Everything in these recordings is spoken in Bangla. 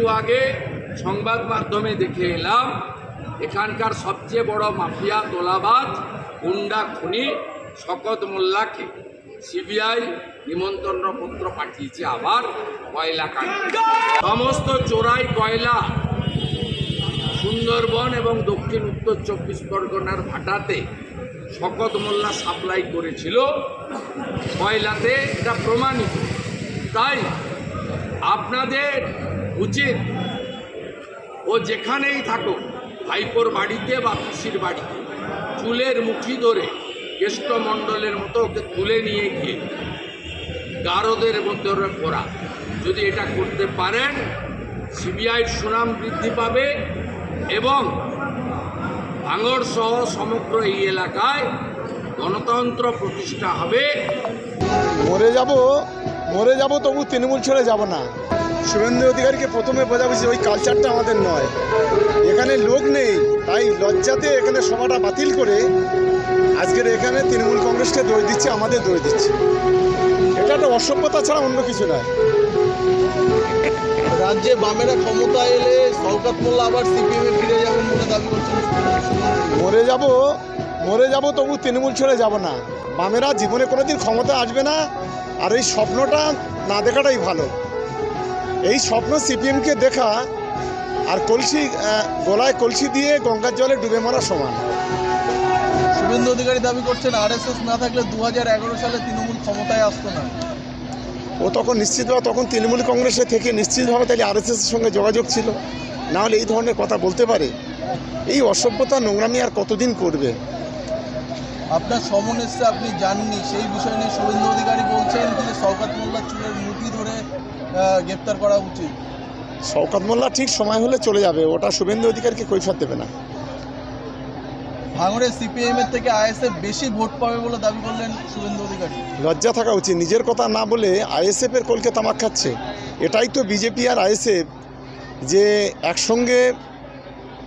একটু আগে সংবাদ মাধ্যমে দেখে এলাম এখানকার সবচেয়ে বড় মাফিয়া তোলাবাজ গুন্ডা খুনি শকত মোল্লাকে সিবিআই নিমন্ত্রণপত্র পাঠিয়েছে আবার কয়লা কাণ্ডে। সমস্ত চোরাই কয়লা সুন্দরবন এবং দক্ষিণ উত্তর 24 পরগনার ভাটাতে শকত মোল্লা সাপ্লাই করেছিল কয়লাতে, এটা প্রমাণিত। তাই আপনাদের উচিত ও যেখানেই থাকুক, ভাইপোর বাড়িতে বা পিসির বাড়িতে, চুলের মুঠি ধরে কেষ্টমণ্ডলের মতো ওকে তুলে নিয়ে গিয়ে গারদের মধ্যে পড়া। যদি এটা করতে পারেন, সিবিআইয়ের সুনাম বৃদ্ধি পাবে এবং ভাঙড় সহ সমগ্র এই এলাকায় গণতন্ত্র প্রতিষ্ঠা হবে। মরে যাব তবু তৃণমূল ছেড়ে যাব না। শুভেন্দু অধিকারীকে প্রথমে বোঝাবুঝি ওই কালচারটা আমাদের নয়, এখানে লোক নেই, তাই লজ্জাতে এখানে সভাটা বাতিল করে আজকের এখানে তৃণমূল কংগ্রেসকে দোষ দিচ্ছে, আমাদের দোষ দিচ্ছে। এটা একটা অসভ্যতা ছাড়া অন্য কিছু নয়। রাজ্যে বামেরা ক্ষমতা এলে শওকত মোল্লা আবার সিপিএমে ফিরে যাবেন বলে দাবি করছেন। মরে যাব তবু তৃণমূল ছেড়ে যাব না। বামেরা জীবনে কোনোদিন ক্ষমতা আসবে না, আর এই স্বপ্নটা না দেখাটাই ভালো। এই স্বপ্ন সিপিএমকে দেখা আর গলায় কলসি দিয়ে গঙ্গার জলে ডুবে মরা সমান। শুভেন্দু অধিকারী দাবি করছেন আরএসএস না থাকলে 2011 সালে তৃণমূল ক্ষমতায় আসতো না। ও তখন নিশ্চিতভাবে তখন তৃণমূল কংগ্রেসে থেকে নিশ্চিতভাবে তাহলে আরএসএসের সঙ্গে যোগাযোগ ছিল, না হলে এই ধরনের কথা বলতে পারে? এই অসভ্যতা নোংরামি আর কতদিন করবে? আপনার সমন এসছে, আপনি জাননি, সেই বিষয় নিয়ে শুভেন্দু অধিকারী বলছেন যে শওকত মোল্লার চুলের মুঠি ধরে গ্রেপ্তার করা উচিত। শওকত মোল্লা ঠিক সময় হলে চলে যাবে, ওটা শুভেন্দু অধিকারীকে কৈফিয়ত দেবে না। ভাঙড়ে সিপিএমের থেকে আইএসএফ বেশি ভোট পাবে বলে দাবি করলেন শুভেন্দু অধিকারী। লজ্জা থাকা উচিত, নিজের কথা না বলে আইএসএফের কোলকে তামাক খাচ্ছে। এটাই তো বিজেপি আর আইএসএফ যে একসঙ্গে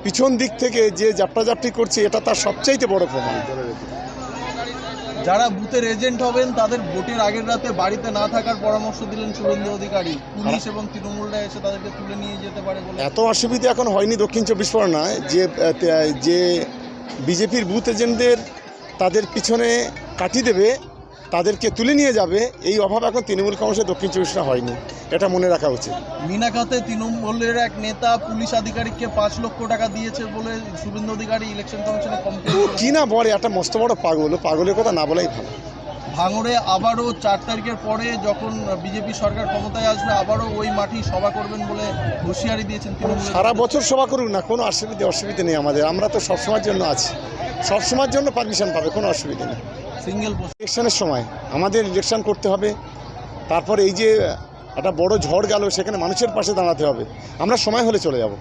পিছন দিক থেকে যে জাপটাজাপটি করছে, এটা তার সবচাইতে বড় প্রমাণ। যারা বুথের এজেন্ট হবেন তাদের ভোটের আগের রাতে বাড়িতে না থাকার পরামর্শ দিলেন শুভেন্দু অধিকারী। পুলিশ এবং তৃণমূলরা এসে তাদেরকে তুলে নিয়ে যেতে পারে বলে। এত অসুবিধা এখন হয়নি দক্ষিণ 24 পরগনায় যে বিজেপির বুথ এজেন্টদের তাদের পিছনে কাটি দেবে, তাদেরকে তুলে নিয়ে যাবে, এই অভাব এখন তৃণমূল কংগ্রেসের দক্ষিণ 24 হয়নি। এটা মনে রাখা উচিত। মিনাখাতে তৃণমূলের এক নেতা পুলিশ আধিকারিককে 5 লক্ষ টাকা দিয়েছে বলে শুভেন্দু অধিকারী ইলেকশন কমিশনে কমপ্লেন। কি না বলে, একটা মস্ত বড় পাগলের কথা না বলাই ভালো। ভাঙড়ে আবারও 4 তারিখের পরে যখন বিজেপি সরকার ক্ষমতায় আসবে আবারও ওই মাটি সভা করবেন বলে হুঁশিয়ারি দিয়েছেন তৃণমূল। সারা বছর সভা করুক না, কোনো অসুবিধা নেই আমাদের। আমরা তো সবসময়ের জন্য আছি, সবসময়ের জন্য পারমিশন পাবে, কোনো অসুবিধা নেই। সিঙ্গেল ইলেকশনের সময় আমাদের ইলেকশন করতে হবে, তারপর এই যে একটা বড় ঝড় গেল সেখানে মানুষের পাশে দাঁড়াতে হবে। আমরা সময় হলে চলে যাব।